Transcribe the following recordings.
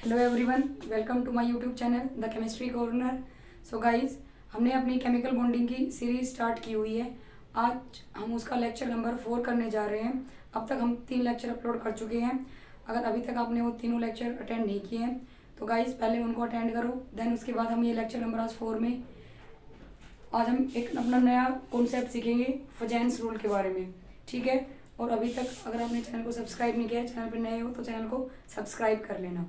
Hello everyone, welcome to my YouTube channel the chemistry corner. So guys, हमने अपनी chemical bonding की series start की हुई है। आज हम उसका लेक्चर नंबर 4 करने जा रहे हैं। अब तक हम 3 लेक्चर अपलोड कर चुके हैं। अगर अभी तक आपने वो तीनों लेक्चर अटेंड नहीं किए हैं तो गाइस पहले उनको अटेंड करो, देन उसके बाद हम ये लेक्चर नंबर आज 4 में आज हम एक अपना नया कॉन्सेप्ट सीखेंगे फजेंस रूल के बारे में। ठीक है, और अभी तक अगर आपने चैनल को सब्सक्राइब नहीं किया है, चैनल पर नए हो तो चैनल को सब्सक्राइब कर लेना।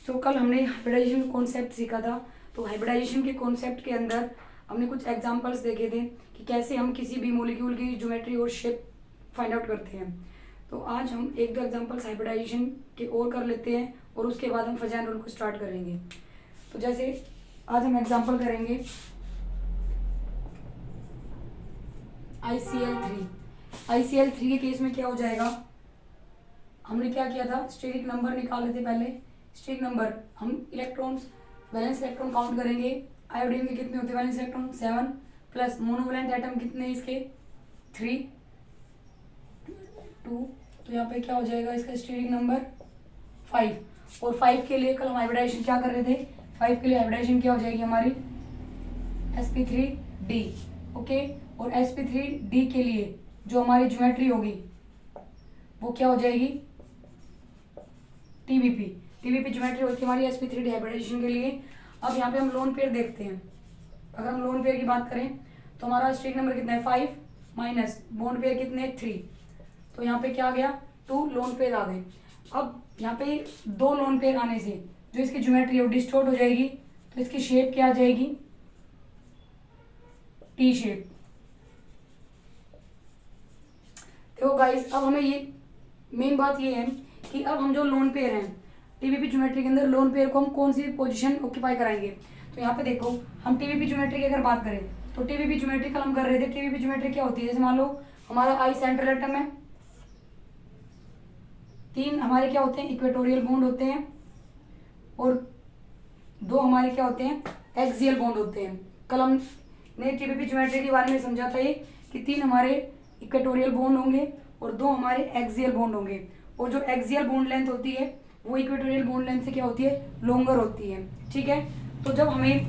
तो कल हमने हाइब्रिडाइजेशन कॉन्सेप्ट सीखा था। तो हाइब्रिडाइजेशन के कॉन्सेप्ट के अंदर हमने कुछ एग्जांपल्स देखे थे कि कैसे हम किसी भी मॉलिक्यूल की ज्योमेट्री और शेप फाइंड आउट करते हैं। तो आज हम एक दो एग्जांपल्स हाइब्रिडाइजेशन के और कर लेते हैं और उसके बाद हम फजेन रूल को स्टार्ट करेंगे। तो जैसे आज हम एग्जांपल करेंगे ICl3 के केस में क्या हो जाएगा। हमने क्या किया था, स्टेरिक नंबर निकाले थे पहले। स्टेरिक नंबर हम इलेक्ट्रॉन्स वैलेंस इलेक्ट्रॉन काउंट करेंगे। आयोडीन के कितने होते हैं valence electron 7 plus monovalent atom कितने इसके 3 2। तो यहाँ पे क्या हो जाएगा इसका स्टेरिक नंबर 5। और 5 के लिए कल हम हाइब्रिडाइजेशन क्या कर रहे थे, 5 के लिए हाइब्रिडाइजेशन क्या हो जाएगी हमारी sp3d। ओके, और sp3d के लिए जो हमारी ज्योमेट्री होगी वो क्या हो जाएगी टीबीपी ज्योमेट्री होती है हमारी sp3d हाइब्रिडाइजेशन के लिए। अब यहाँ पे हम लोन पेयर देखते हैं। अगर हम लोन पेयर की बात करें तो हमारा स्टेरिक नंबर कितना है 5 माइनस बॉन्ड पेयर कितने 3। तो यहाँ पे क्या आ गया 2 लोन पेयर आ गए। अब यहाँ पे 2 लोन पेयर आने से जो इसकी ज्योमेट्री है वो डिस्टॉर्ट हो जाएगी। तो इसकी शेप क्या आ जाएगी टी शेप। देखो गाइस, अब हमें ये मेन बात ये है कि अब हम जो लोन पेयर हैं टीबीपी ज्योमेट्री के अंदर लोन पेयर को हम कौन सी पोजीशन ऑक्यूपाई कराएंगे। तो यहाँ पे देखो, हम टीबीपी ज्योमेट्री की अगर बात करें तो टीबीपी ज्योमेट्री कल हम कर रहे थे। टीबीपी ज्योमेट्री क्या होती है, जैसे मान लो हमारा आई सेंट्रल एटम है, 3 हमारे क्या होते हैं इक्वेटोरियल बॉन्ड होते हैं और 2 हमारे क्या होते हैं एक्सियल बॉन्ड होते हैं। कल हमने टीबीपी ज्योमेट्री के बारे में समझा था ये कि 3 हमारे इक्वेटोरियल बॉन्ड होंगे और 2 हमारे एक्सियल बॉन्ड होंगे। और जो एक्सियल बॉन्ड लेंथ होती है वो इक्वेटोरियल बॉन्ड लेंथ से क्या होती है लॉन्गर होती है। ठीक है, तो जब हमें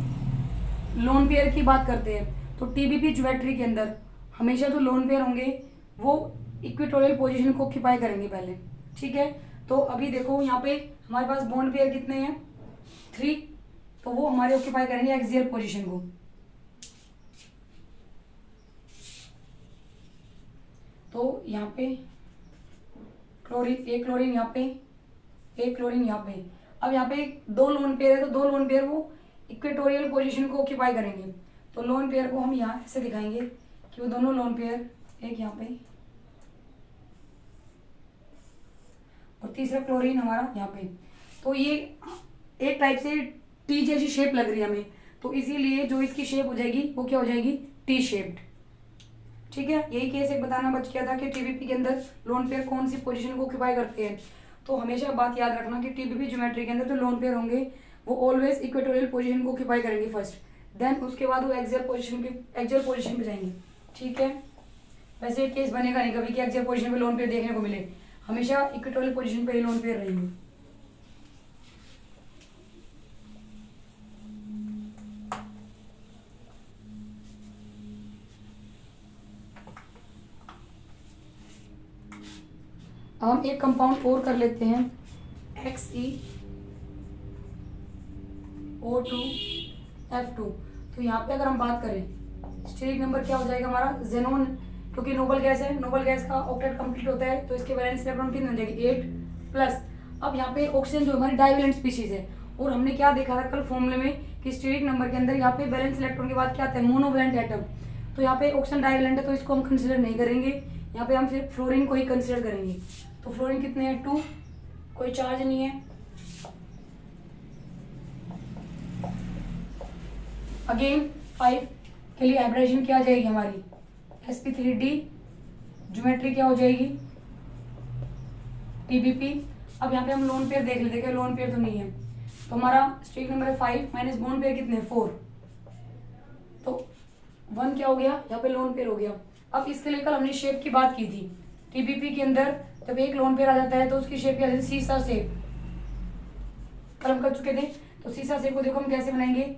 लोन पेयर की बात करते हैं तो टीबीपी ज्योमेट्री के अंदर हमेशा जो लोन पेयर होंगे वो इक्वेटोरियल पोजीशन को ऑक्यूपाई करेंगे पहले। ठीक है, तो अभी देखो यहाँ पे हमारे पास बॉन्ड पेयर कितने हैं 3, तो वो हमारे ऑक्यूपाई करेंगे एक्सियल पोजीशन को। तो यहाँ पे क्लोरीन, एक क्लोरीन यहाँ पे, एक क्लोरीन यहाँ पे। अब यहाँ पे 2 लोन पेयर है तो 2 लोन पेयर वो इक्वेटोरियल पोजीशन को ऑक्यूपाई करेंगे। तो लोन पेयर को हम यहाँ ऐसे दिखाएंगे कि वो दोनों लोन पेयर, एक यहाँ पे और तीसरा क्लोरीन हमारा यहाँ पे। तो ये एक टाइप से टी जैसी शेप लग रही है हमें, तो इसीलिए जो इसकी शेप हो जाएगी वो क्या हो जाएगी टी शेप्ड। ठीक है, यही केस एक बताना बच गया था कि टीबीपी के अंदर लोन पेयर कौन सी पोजीशन को ऑक्यूपाई करते हैं। तो हमेशा बात याद रखना कि टीबीपी ज्योमेट्री के अंदर जो लोन पेयर होंगे वो ऑलवेज इक्वेटोरियल पोजीशन को ऑक्यूपाई करेंगे फर्स्ट, देन उसके बाद वो एक्सियल पोजीशन पे जाएंगे। ठीक है, वैसे केस बनेगा नहीं कभी कि एक्सियल पोजीशन पे लोन पेयर देखने को मिले, हमेशा इक्वेटोरियल पोजीशन पे ही लोन पेयर रहेंगे। अब हम एक कंपाउंड और कर लेते हैं XeO2F2। तो यहाँ पे अगर हम बात करें स्टेरिक नंबर क्या हो जाएगा हमारा जेनोन, क्योंकि नोबल गैस है, नोबल गैस का ऑक्टेट कंप्लीट होता है तो इसके वैलेंस इलेक्ट्रॉन कितने हो जाएंगे 8 प्लस। अब यहाँ पे ऑक्सीजन जो हमारी डाइवेलेंट स्पीशीज है और हमने क्या देखा था कल फॉर्मूले में कि स्टेरिक नंबर के अंदर यहाँ पे वैलेंस इलेक्ट्रॉन के बाद क्या आता है मोनोवैलेंट एटम। तो यहाँ पे ऑक्सीजन डाइवेलेंट है तो इसको हम कंसिडर नहीं करेंगे, यहाँ पे हम सिर्फ फ्लोरीन को ही कंसिडर करेंगे। तो फ्लोरीन कितने हैं 2, कोई चार्ज नहीं है। अगेन 5 के लिए हाइब्रिडाइजेशन क्या आ जाएगी हमारी sp3d, ज्योमेट्री क्या हो जाएगी टीबीपी। अब यहाँ पे हम लोन पेयर देख लेते हैं, लोन पेयर तो नहीं है तो हमारा स्टेरिक नंबर है 5 माइनस बॉन्ड पेयर कितने 4, तो 1 क्या हो गया यहाँ पे लोन पेयर हो गया। अब इसके लिए कल हमने शेप की बात की थी टीबीपी के अंदर, जब एक लोन पेयर आ जाता है तो उसकी शेप क्या सी सा शेप, कल हम कर चुके थे। तो सीसा शेप को देखो हम कैसे बनाएंगे,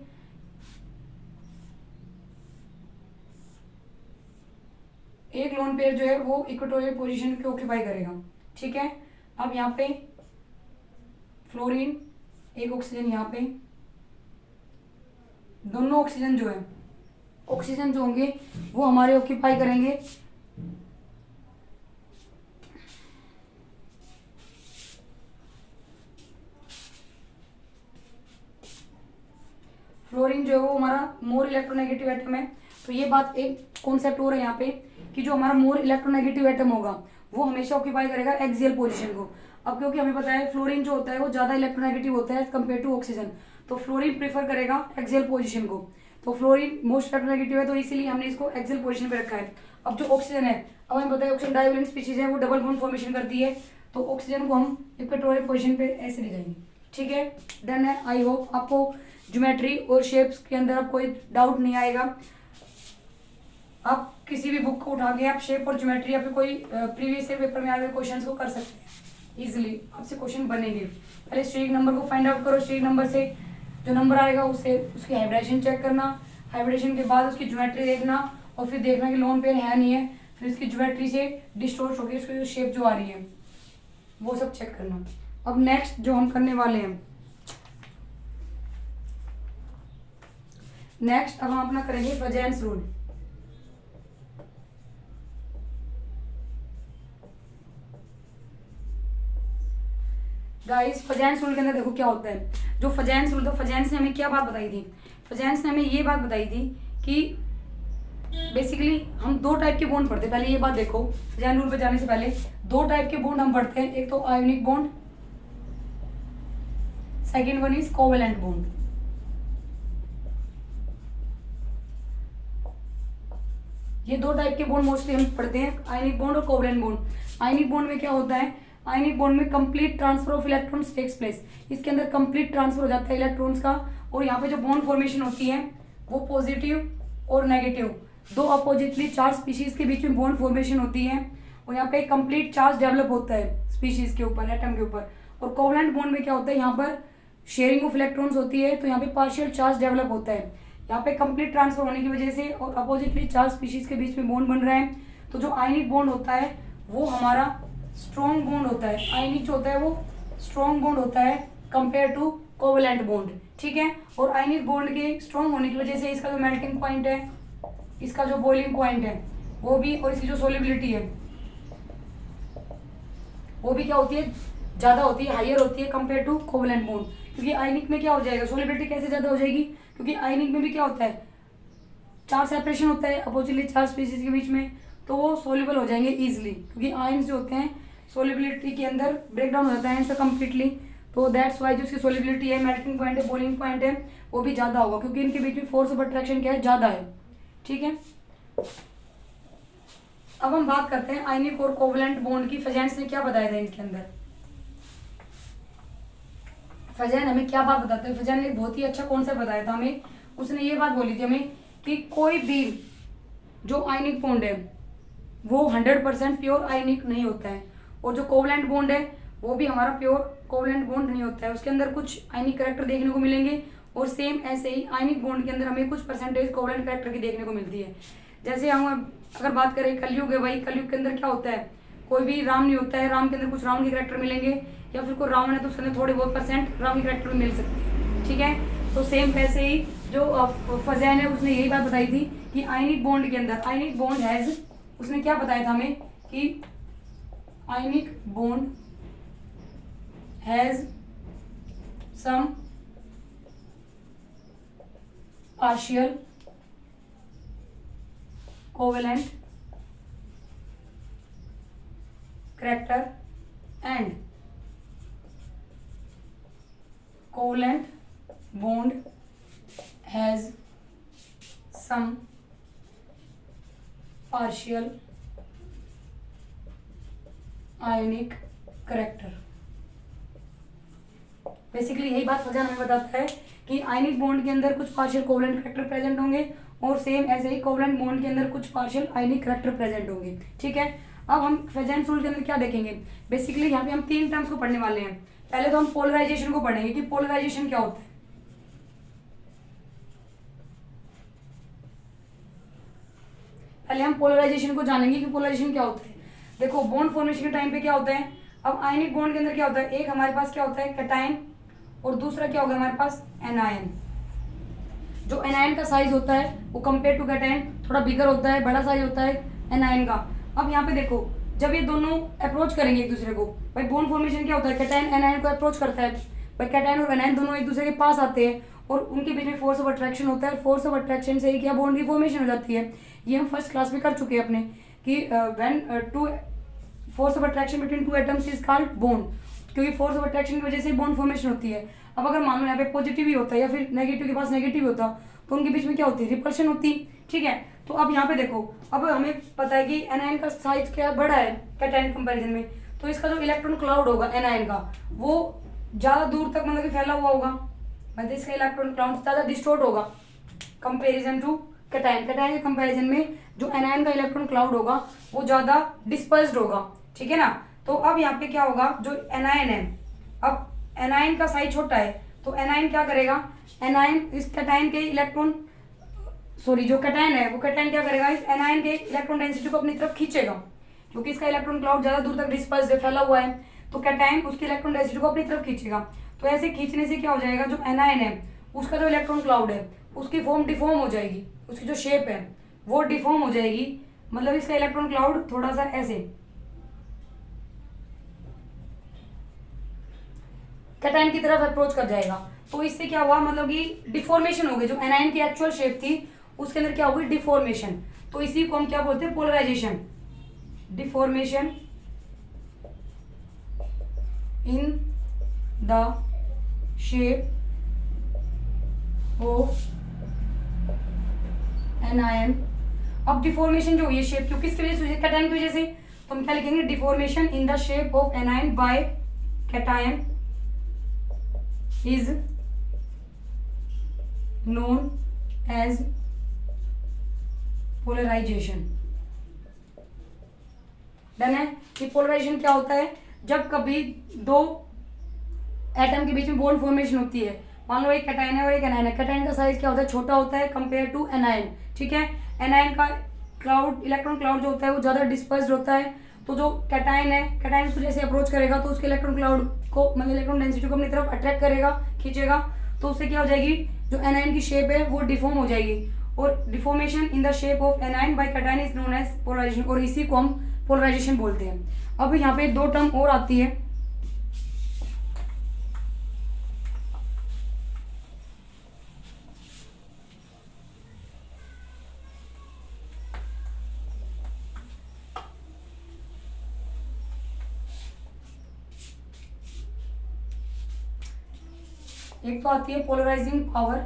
एक लोन पेयर जो है वो इक्वेटोरियल पोजीशन को ऑक्यूपाई करेगा, ठीक है। अब यहाँ पे फ्लोरीन, एक ऑक्सीजन यहाँ पे, दोनों ऑक्सीजन जो है, ऑक्सीजन जो होंगे वो हमारे ऑक्यूपाई करेंगे फ्लोरीन जो है वो हमारा मोर इलेक्ट्रोनेगेटिव एटम है। तो ये बात एक कॉन्सेप्ट हो रहा है यहाँ पे कि जो हमारा मोर इलेक्ट्रोनेगेटिव एटम होगा वो हमेशा ऑक्यूपाई करेगा एक्सियल पोजीशन को। अब क्योंकि हमें पता है फ्लोरीन जो होता है वो ज़्यादा इलेक्ट्रोनेगेटिव होता है कंपेयर टू ऑक्सीजन, तो फ्लोरीन प्रेफर करेगा एक्सियल पोजीशन को। तो फ्लोरीन मोस्ट इलेक्ट्रोनेगेटिव है, तो इसीलिए हमने इसको एक्सियल पोजीशन पे रखा है। अब जो ऑक्सीजन है, अब हमें पता है ऑक्सीजन डाइवैलेंट स्पीशीज है, वो डबल बॉन्ड फॉर्मेशन करती है, तो ऑक्सीजन को हम इक्वेटोरियल पोजीशन पे ऐसे दिखाएंगे, ठीक है। डन है। आई होप आपको ज्योमेट्री और शेप्स के अंदर अब कोई डाउट नहीं आएगा। आप किसी भी बुक को उठा के आप शेप और ज्योमेट्री या फिर कोई प्रीवियस ईयर पेपर में आए हुए क्वेश्चन को कर सकते हैं इजीली, आपसे क्वेश्चन बनेंगे। पहले स्ट्रीक नंबर को फाइंड आउट करो, स्ट्रीक नंबर से जो नंबर आएगा उससे उसकी हाइब्रिडेशन चेक करना, हाइब्रिडेशन के बाद उसकी ज्योमेट्री देखना और फिर देखना कि लोन पेयर है नहीं है, फिर उसकी ज्योमेट्री से डिस्टोर्ट होकर उसकी शेप जो आ रही है वो सब चेक करना। अब नेक्स्ट जो हम करने वाले हैं, नेक्स्ट अब हम अपना करेंगे फजेन्स रूल। गाइस फजेन्स रूल के अंदर देखो क्या होता है। जो फजेन्स रूल था, फजेन्स ने हमें क्या बात बताई थी, फजेन्स ने हमें ये बात बताई थी कि बेसिकली हम दो टाइप के बॉन्ड पढ़ते हैं। पहले ये बात देखो, फजेन रूल पे जाने से पहले दो टाइप के बॉन्ड हम पढ़ते हैं, एक तो ionic bond, second one is covalent bond. ये दो टाइप के बॉन्ड मोस्टली हम पढ़ते हैं, आयनिक बॉन्ड और कोवेलेंट बॉन्ड। आयनिक बॉन्ड में क्या होता है, आयनिक बॉन्ड में complete transfer of electrons takes place, इसके अंदर कंप्लीट ट्रांसफर हो जाता है इलेक्ट्रॉन्स का, और यहाँ पे जो बॉन्ड फॉर्मेशन होती है वो पॉजिटिव और नेगेटिव, दो अपोजिटली चार्ज स्पीशीज के बीच में बॉन्ड फॉर्मेशन होती है, और यहाँ पे कंप्लीट चार्ज डेवलप होता है स्पीशीज के ऊपर, एटम के ऊपर। और कोवेलेंट बॉन्ड में क्या होता है, यहाँ पर शेयरिंग ऑफ इलेक्ट्रॉन्स होती है, तो यहाँ पे पार्शियल चार्ज डेवलप होता है, यहाँ पे कंप्लीट ट्रांसफर होने की वजह से और अपोजिटली चार्ज स्पीशीज के बीच में बॉन्ड बन रहा है। तो जो आयनिक बॉन्ड होता है वो हमारा स्ट्रॉन्ग बॉन्ड होता है, आयनिक जो होता है वो स्ट्रॉन्ग बॉन्ड होता है कंपेयर टू कोवेलेंट बॉन्ड, ठीक है। और आयनिक बॉन्ड के स्ट्रॉन्ग होने की वजह से इसका जो मेल्टिंग पॉइंट है, इसका जो बॉइलिंग पॉइंट है वो भी, और इसकी जो सोलिबिलिटी है वो भी क्या होती है, ज़्यादा होती है, हाइयर होती है कंपेयर टू कोवेलेंट बॉन्ड। क्योंकि आयनिक में क्या हो जाएगा, सोलिबिलिटी कैसे ज़्यादा हो जाएगी, क्योंकि आयनिक में भी क्या होता है, चार्ज सेपरेशन होता है अपोजिटली चार्ज स्पीशीज के बीच में, तो वो सोल्यूबल हो जाएंगे इजीली, क्योंकि आयन्स जो होते हैं सोलिबिलिटी के अंदर ब्रेक डाउन हो जाता है इनसे कम्प्लीटली। तो दैट्स वाई जो इसकी सोलिबिलिटी है, मेल्टिंग पॉइंट है, बॉइलिंग पॉइंट है, वो भी ज़्यादा होगा, क्योंकि इनके बीच में फोर्स ऑफ अट्रैक्शन क्या है, ज़्यादा है, ठीक है। अब हम बात करते हैं आयनिक और कोवेलेंट बॉन्ड की। फजेन्स ने क्या बताया था इनके अंदर, फजेन हमें क्या बात बताते हैं, फजेन ने बहुत ही अच्छा कॉन्सेप्ट बताया था हमें। उसने ये बात बोली थी हमें कि कोई भी जो आयनिक बॉन्ड है वो 100% प्योर आयनिक नहीं होता है, और जो कोवेलेंट बॉन्ड है वो भी हमारा प्योर कोवेलेंट बॉन्ड नहीं होता है, उसके अंदर कुछ आयनिक कैरेक्टर देखने को मिलेंगे, और सेम ऐसे ही आयनिक बॉन्ड के अंदर हमें कुछ परसेंटेज कोवेलेंट कैरेक्टर की देखने को मिलती है। जैसे हम अगर बात करें कलयुग है भाई, कलयुग के अंदर क्या होता है, कोई भी राम नहीं होता है, राम के अंदर कुछ राम के कैरेक्टर मिलेंगे, या फिर कोई रावण है तो उसके अंदर थोड़े बहुत % राम के कैरेक्टर भी मिल सकते हैं, ठीक है। तो सेम वैसे ही जो फजेन है उसने यही बात बताई थी कि आयनिक बॉन्ड के अंदर, आयनिक बॉन्ड हैज, उसने क्या बताया था हमें कि ionic bond has some partial covalent character and covalent bond has some partial ionic character। Basically यही बात फजान हमें बताता है कि आयनिक बॉन्ड के अंदर कुछ पार्शियल कोवेलेंट कैरेक्टर प्रेजेंट होंगे, और सेम ऐसे ही कोवेलेंट बॉन्ड के अंदर कुछ पार्शियल आयनिक कैरेक्टर प्रेजेंट होंगे, ठीक है। अब हम फजेन्स रूल के अंदर क्या देखेंगे, बेसिकली यहाँ पे हम 3 टर्म्स को पढ़ने वाले हैं। पहले तो हम पोलराइजेशन को पढ़ेंगे कि पोलराइजेशन क्या होता है। पहले हम पोलराइजेशन को जानेंगे कि पोलराइजेशन क्या होता है। देखो बॉन्ड फॉर्मेशन के टाइम पे क्या होता है, अब आयनिक बॉन्ड के अंदर क्या होता है, एक हमारे पास क्या होता है कैटायन और दूसरा क्या होगा हमारे पास एनायन। जो एनायन का साइज होता है वो कंपेयर टू कैटायन थोड़ा बिगर होता है, बड़ा साइज होता है एनायन का। अब यहाँ पे देखो जब ये दोनों अप्रोच करेंगे एक दूसरे को, भाई बॉन्ड फॉर्मेशन क्या होता है, कैटायन एनायन को अप्रोच करता है, भाई कैटायन और एनायन दोनों एक दूसरे के पास आते हैं और उनके बीच में फोर्स ऑफ अट्रैक्शन होता है। फोर्स ऑफ अट्रैक्शन से ही क्या बॉन्ड की फॉर्मेशन हो जाती है। ये हम फर्स्ट क्लास में कर चुके हैं अपने कि when to force of attraction between two atoms is called bond, क्योंकि फोर्स ऑफ अट्रैक्शन की वजह से बॉन्ड फॉर्मेशन होती है। अब अगर मान लो यहाँ पे पॉजिटिव ही होता है या फिर नेगेटिव के पास नेगेटिव ही होता तो उनके बीच में क्या होती है, रिपल्शन होती। ठीक है, तो अब यहाँ पे देखो अब हमें पता है कि एनायन का साइज क्या बड़ा है कैटायन कंपैरिजन में, तो इसका जो इलेक्ट्रॉन क्लाउड होगा एनायन का वो ज़्यादा दूर तक मतलब कि फैला हुआ होगा, मतलब इसका इलेक्ट्रॉन क्लाउड ज़्यादा डिस्टोर्ट होगा कंपेरिजन टू कैटायन। कैटायन के कंपैरिजन में जो एनायन का इलेक्ट्रॉन क्लाउड होगा वो ज़्यादा डिस्पर्स्ड होगा। ठीक है ना, तो अब यहाँ पे क्या होगा, जो एनायन है, अब एनायन का साइज छोटा है तो एनायन क्या करेगा, एनायन इस कैटायन के इलेक्ट्रॉन जो कैटायन है वो कैटायन क्या करेगा, इस एनायन के इलेक्ट्रॉन डेंसिटी को अपनी तरफ खींचेगा, क्योंकि इसका इलेक्ट्रॉन क्लाउड ज़्यादा दूर तक डिस्पर्स्ड है, फैला हुआ है, तो कैटायन उसकी इलेक्ट्रॉन डेंसिटी को अपनी तरफ खींचेगा। तो ऐसे खींचने से क्या हो जाएगा, जो एनायन है उसका जो इलेक्ट्रॉन क्लाउड है उसकी फॉर्म डिफॉर्म हो जाएगी, उसकी जो शेप है वो डिफॉर्म हो जाएगी, मतलब इसका इलेक्ट्रॉन क्लाउड थोड़ा सा ऐसे कैटायन की तरफ अप्रोच कर जाएगा। तो इससे क्या हुआ, मतलब कि डिफॉर्मेशन हो गई, जो एनायन की एक्चुअल शेप थी उसके अंदर क्या होगी, डिफॉर्मेशन। तो इसी को हम क्या बोलते हैं, polarization. Deformation in the shape of anion. अब डिफॉर्मेशन जो हुई है शेप क्यों, किसकी वजह से, कैटायन की वजह से, तो हम क्या लिखेंगे, deformation in the shape of anion by cation is known as polarization। Done है कि पोलराइजेशन क्या होता है, जब कभी दो एटम के बीच में बॉन्ड फॉर्मेशन होती है, मान लो एक कैटायन है और एक एनायन है, कैटायन का साइज क्या होता है, छोटा होता है कंपेयर टू एनायन। ठीक है, एनायन का क्लाउड इलेक्ट्रॉन क्लाउड जो होता है वो ज़्यादा डिस्पर्स्ड होता है, तो जो कैटायन है, कैटायन को जैसे अप्रोच करेगा तो उसके इलेक्ट्रॉन क्लाउड को मतलब इलेक्ट्रॉन डेंसिटी को अपनी तरफ अट्रैक्ट करेगा, खींचेगा, तो उससे क्या हो जाएगी, जो एनायन की शेप है वो डिफॉर्म हो जाएगी। और deformation in the shape of anion by cation is known as polarization, और इसी को हम पोलराइजेशन बोलते हैं। अब यहाँ पे दो टर्म और आती है, एक तो आती है पोलराइजिंग पावर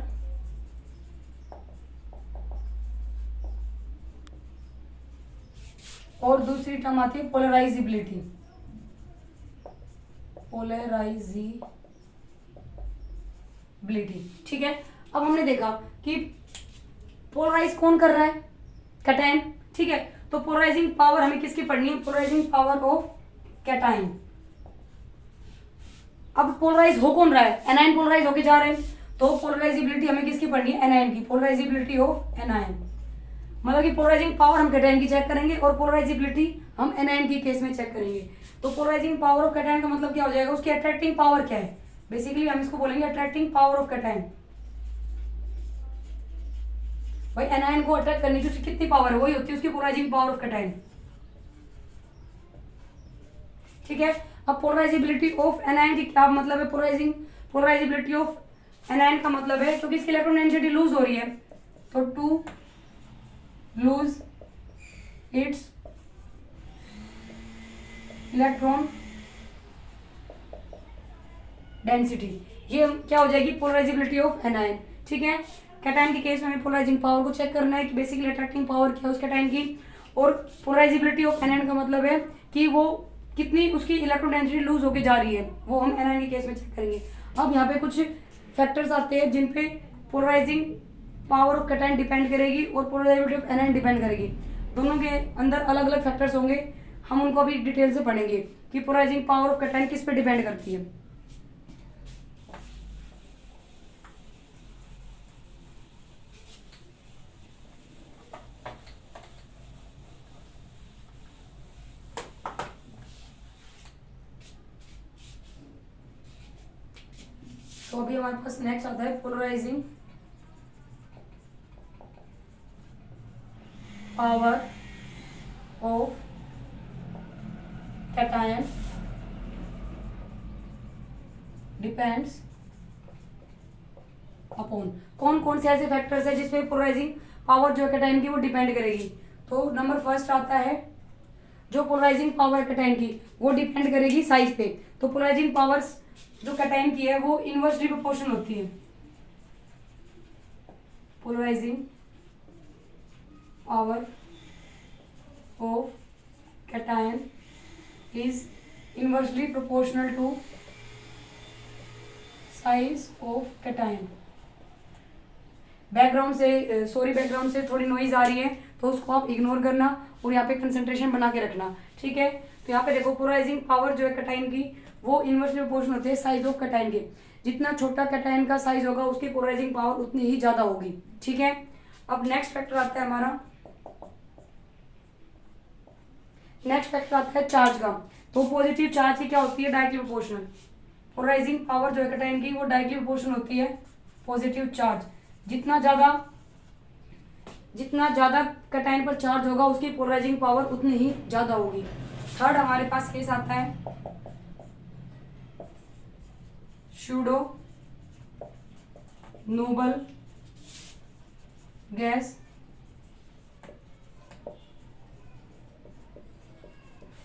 और दूसरी टर्म आती है पोलराइजिबिलिटी। ठीक है, अब हमने देखा कि पोलराइज कौन कर रहा है, कैटायन। ठीक है, तो पोलराइजिंग पावर हमें किसकी पढ़नी है, पोलराइजिंग पावर ऑफ कैटायन। अब पोलराइज हो कौन रहा है, एनायन पोलराइज होके जा रहे हैं, तो पोलराइजिबिलिटी हमें किसकी पढ़नी है, एनायन की। पोलराइजिबिलिटी ऑफ एनायन, मतलब कि पोलराइजिंग पावर हम कैटायन की चेक करेंगे और पोलराइजिबिलिटी हम एनायन की केस में चेक करेंगे। तो पोलराइजिंग पावर ऑफ कैटायन का मतलब क्या हो जाएगा, उसकी अट्रैक्टिंग पावर क्या है, बेसिकली हम इसको बोलेंगे अट्रैक्टिंग पावर ऑफ कैटायन। भाई एनायन को अट्रैक्ट करने की उसकी कितनी पावर है, वही होती है उसकी पोलराइजिंग पावर ऑफ कैटायन। ठीक है, अब पोलराइजिबिलिटी ऑफ एनायन की क्या मतलब है, पोलराइजिबिलिटी ऑफ एनायन का मतलब है क्योंकि इसकी इलेक्ट्रॉन डेंसिटी लूज हो रही है, तो to lose its electron density, ये क्या हो जाएगी, पोलराइजिबिलिटी ऑफ एनायन। ठीक है, कैटायन के केस में हमें पोलराइजिंग पावर को चेक करना है कि बेसिकली अट्रैक्टिंग पावर क्या है उस कैटायन की, और पोलराइजिबिलिटी ऑफ एनायन का मतलब है कि वो कितनी उसकी इलेक्ट्रॉन डेंसिटी लूज होके जा रही है, वो हम एनायन के केस में चेक करेंगे। अब यहाँ पे कुछ फैक्टर्स आते हैं जिन पे polarizing power of cation depend करेगी और पोलराइजिबिलिटी ऑफ एनायन डिपेंड करेगी। दोनों के अंदर अलग अलग फैक्टर्स होंगे, हम उनको अभी डिटेल से पढ़ेंगे कि पोलराइजिंग पावर ऑफ कैटायन किस पे डिपेंड करती है। तो अभी हमारे पास नेक्स्ट आता है polarizing power of cation depends upon. कौन कौन से ऐसे फैक्टर्स है जिसपे पोलराइजिंग पावर जो कैटायन की वो डिपेंड करेगी। तो नंबर फर्स्ट आता है जो पोलराइजिंग पावर कैटायन की वो डिपेंड करेगी साइज पे। तो पोलराइजिंग पावर जो कैटायन की है वो इनवर्सली प्रोपोर्शनल होती है। Polarizing power of cation is inversely proportional to size of cation. Background से थोड़ी नॉइज आ रही है तो उसको आप इग्नोर करना और यहाँ पे कंसंट्रेशन बना के रखना, ठीक है। तो यहाँ पे देखो पोलराइजिंग पावर जो है कैटायन की वो इनवर्सली प्रोपोर्शनल होती है साइज ऑफ कैटायन के। जितना छोटा कैटायन का साइज होगा उसकी पोलराइजिंग पावर उतनी ही ज्यादा होगी, ठीक है। अब नेक्स्ट फैक्टर आता है हमारा, नेक्स्ट फैक्टर आता है चार्ज का। तो पॉजिटिव चार्ज की क्या होती है, डायरेक्टली प्रोपोर्शनल। पोलराइजिंग पावर जो है कैटायन की वो डायरेक्टली प्रोपोर्शनल होती है पॉजिटिव चार्ज। जितना ज्यादा कैटायन पर चार्ज होगा उसकी पोलराइजिंग पावर उतनी ही ज्यादा होगी। थर्ड हमारे पास केस आता है pseudo noble gas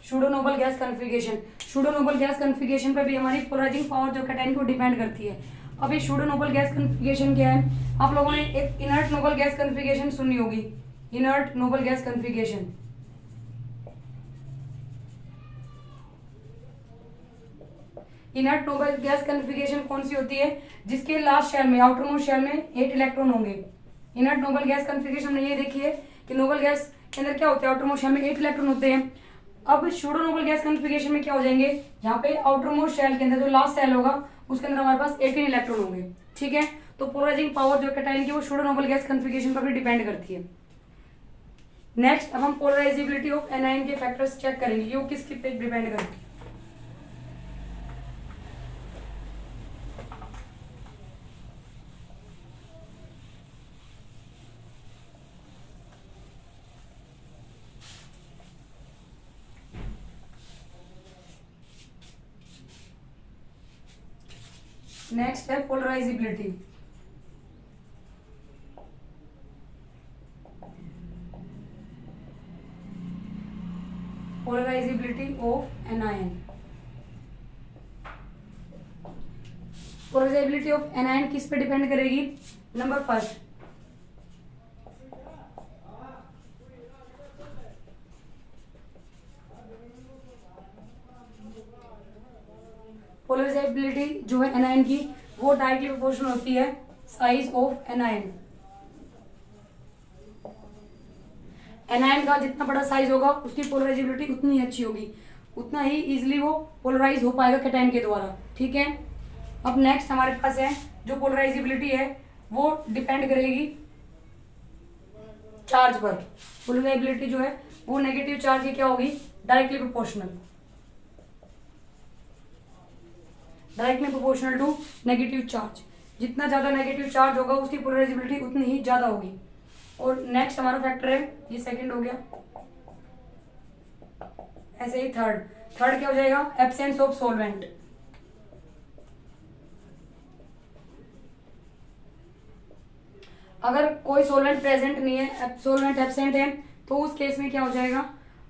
pseudo noble gas configuration. Pseudo noble gas configuration पे भी हमारी पोलराइजिंग पावर जो कैटायन को डिपेंड करती है। अब ये सूडो नोबल गैस कॉन्फ़िगरेशन क्या है, आप लोगों ने एक इनर्ट नोबल गैस कॉन्फ़िगरेशन सुनी होगी। Inert noble gas configuration, inert noble gas configuration कौन सी होती है, जिसके लास्ट शेल में आउटर मोस्ट शेल में 8 इलेक्ट्रॉन होंगे। इनर्ट नोबल गैस कॉन्फ़िगरेशन में ये देखिए कि नोबल गैस के अंदर क्या होते हैं, आउटर मोस्ट शेल में 8 इलेक्ट्रॉन होते हैं। अब सूडो नोबल गैस कॉन्फ़िगरेशन में क्या हो जाएंगे, यहाँ पे आउटर मोस्ट शेल के अंदर जो लास्ट सेल होगा उसके अंदर हमारे पास 18 इलेक्ट्रॉन होंगे, ठीक है। तो पोलराइजिंग पावर जो कैटायन की वो सूडो नोबल गैस कॉन्फ़िगरेशन पर भी डिपेंड करती है। नेक्स्ट अब हम पोलराइजेबिलिटी ऑफ एनायन के फैक्टर्स चेक करेंगे कि वो किसके पे डिपेंड करती है। नेक्स्ट है polarisability. Polarisability of anion. Polarisability of anion किस पे डिपेंड करेगी, नंबर फर्स्ट पोलराइजेबिलिटी जो है एनायन की वो डायरेक्टली प्रोपोर्शनल होती है साइज ऑफ एनायन। एनायन का जितना बड़ा साइज होगा उसकी पोलराइजेबिलिटी उतनी अच्छी होगी, उतना ही इजीली वो पोलराइज हो पाएगा कैटायन के द्वारा, ठीक है। अब नेक्स्ट हमारे पास है जो पोलराइजेबिलिटी है वो डिपेंड करेगी चार्ज पर। पोलराइजेबिलिटी जो है वो नेगेटिव चार्ज की क्या होगी, directly proportional, directly proportional to negative charge. जितना ज्यादा नेगेटिव चार्ज होगा उसकी पोलराइजेबिलिटी उतनी ही ज्यादा होगी। और नेक्स्ट हमारा फैक्टर है, ये सेकंड हो गया, ऐसे ही थर्ड क्या हो जाएगा, एब्सेंस ऑफ सॉल्वेंट। अगर कोई सॉल्वेंट प्रेजेंट नहीं है, सॉल्वेंट एब्सेंट है, तो उस केस में क्या हो जाएगा,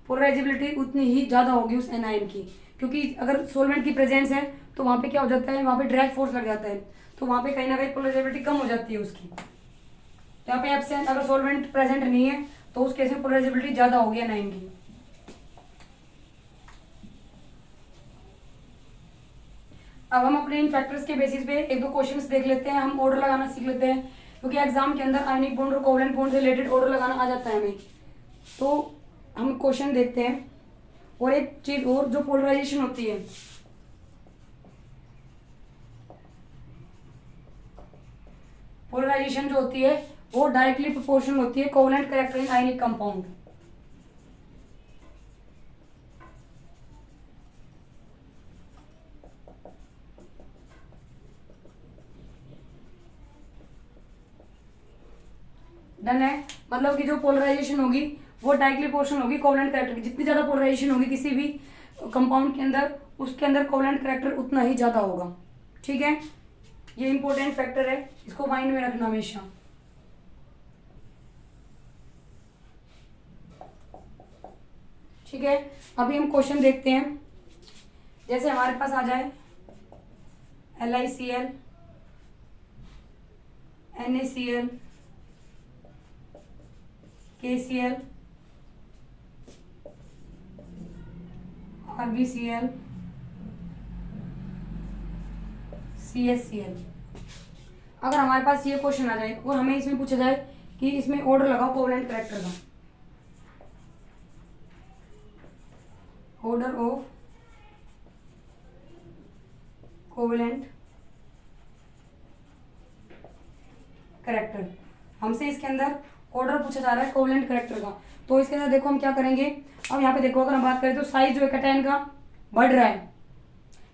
पोलराइजेबिलिटी उतनी ही ज्यादा होगी उस एनायन की। क्योंकि अगर सॉल्वेंट की प्रेजेंस है तो वहां पे क्या हो जाता है, वहां पे डायरेक्ट फोर्स लग जाता है, तो वहां पे कहीं ना कहीं पोलराइजेबिलिटी कम हो जाती है उसकी। यहाँ पे एब्सेंट, अगर सॉल्वेंट प्रेजेंट नहीं है तो उस केस में पोलराइजेबिलिटी ज्यादा होगी एनायन की। अब हम अपने इन फैक्टर्स के बेसिस पे एक दो क्वेश्चंस देख लेते हैं, हम ऑर्डर लगाना सीख लेते हैं, क्योंकि एग्जाम के अंदर आयनिक बॉन्ड और कोवलेंट बॉन्ड से रिलेटेड ऑर्डर लगाना आ जाता है हमें। तो हम क्वेश्चन देखते हैं। और एक चीज और, जो पोलराइजेशन होती है, पोलराइजेशन जो होती है वो डायरेक्टली प्रोपोर्शनल होती है covalent character in ionic compound. Done है। मतलब कि जो पोलराइजेशन होगी वो डायरेक्टली प्रोपोर्शनल होगी कोवेलेंट कैरेक्टर की। जितनी ज़्यादा पोलराइजेशन होगी किसी भी कंपाउंड के अंदर, उसके अंदर कोवेलेंट कैरेक्टर उतना ही ज़्यादा होगा। ठीक है, ये इंपॉर्टेंट फैक्टर है, इसको माइंड में रखना हमेशा। ठीक है, अभी हम क्वेश्चन देखते हैं। जैसे हमारे पास आ जाए LiCl, NaCl, KCl, RbCl, CaCl। अगर हमारे पास ये क्वेश्चन आ जाए और हमें इसमें पूछा जाए कि इसमें ऑर्डर लगाओ कोवेलेंट कैरेक्टर का, ऑर्डर ऑफ कोवेलेंट कैरेक्टर, हमसे इसके अंदर ऑर्डर पूछा जा रहा है कोवेलेंट कैरेक्टर का। तो इसके अंदर देखो हम क्या करेंगे। अब यहाँ पे देखो अगर हम बात करें तो साइज जो है कैटायन का बढ़ रहा है।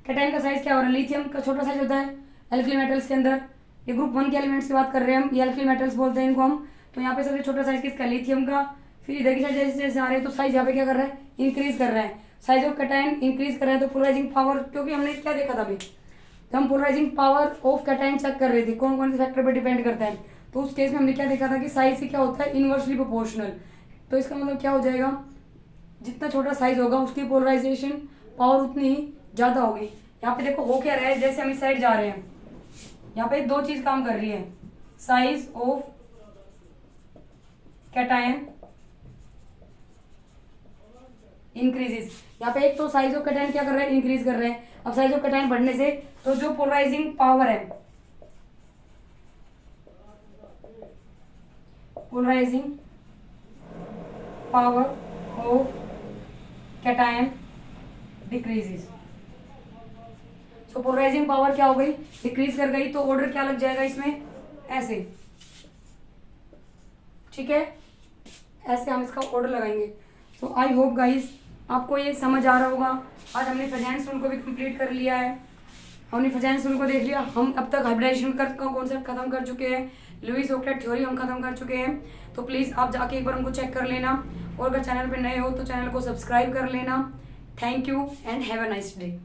कैटायन का साइज क्या हो रहा है, लिथियम का छोटा साइज होता है एल्कली मेटल्स के अंदर। ये ग्रुप 1 के एलिमेंट्स की बात कर रहे हैं हम, ये एल्कली मेटल्स बोलते हैं इनको हम। तो यहाँ पे सबसे छोटा साइज किसका, लिथियम का। फिर इधर की साइड जैसे जैसे आ रहे हैं तो साइज यहाँ पे क्या कर रहा है, इंक्रीज कर रहा है। साइज ऑफ कैटायन इंक्रीज कर रहा है। तो पोलराइजिंग पावर, क्योंकि हमने क्या देखा था अभी जब हम polarizing power of cation check कर रहे थे कौन कौन से फैक्टर पर डिपेंड करता है, तो उस केस में हमने क्या देखा था कि साइज से क्या होता है, इनवर्सली प्रोपोर्शनल। तो इसका मतलब क्या हो जाएगा, जितना छोटा साइज होगा उसकी पोलराइजेशन पावर उतनी ही ज़्यादा होगी। यहाँ पे देखो हो क्या रहा है, जैसे हम इस साइड जा रहे हैं, यहाँ पे दो चीज़ काम कर रही है, साइज ऑफ कैटायन इंक्रीजेस। यहाँ पे एक तो साइज ऑफ कैटायन क्या कर रहा है, इंक्रीज कर रहा है। अब साइज ऑफ कैटायन बढ़ने से तो जो पोलराइजिंग पावर है, polarizing power of cation decreases. तो पोलराइजिंग पावर क्या हो गई, डिक्रीज कर गई। तो ऑर्डर क्या लग जाएगा इसमें, ऐसे। ठीक है, ऐसे हम इसका ऑर्डर लगाएंगे। तो आई होप गाइस आपको ये समझ आ रहा होगा। आज हमने फ्रेजेंस रूल को भी कंप्लीट कर लिया है, हमने फ्रेजेंस रूल को देख लिया। हम अब तक हाइब्रिडाइजेशन का कॉन्सेप्ट खत्म कर चुके हैं, लुईस ऑक्टेट थ्योरी हम खत्म कर चुके हैं। तो प्लीज़ आप जाके एक बार उनको चेक कर लेना, और अगर चैनल पे नए हो तो चैनल को सब्सक्राइब कर लेना। Thank you and have a nice day.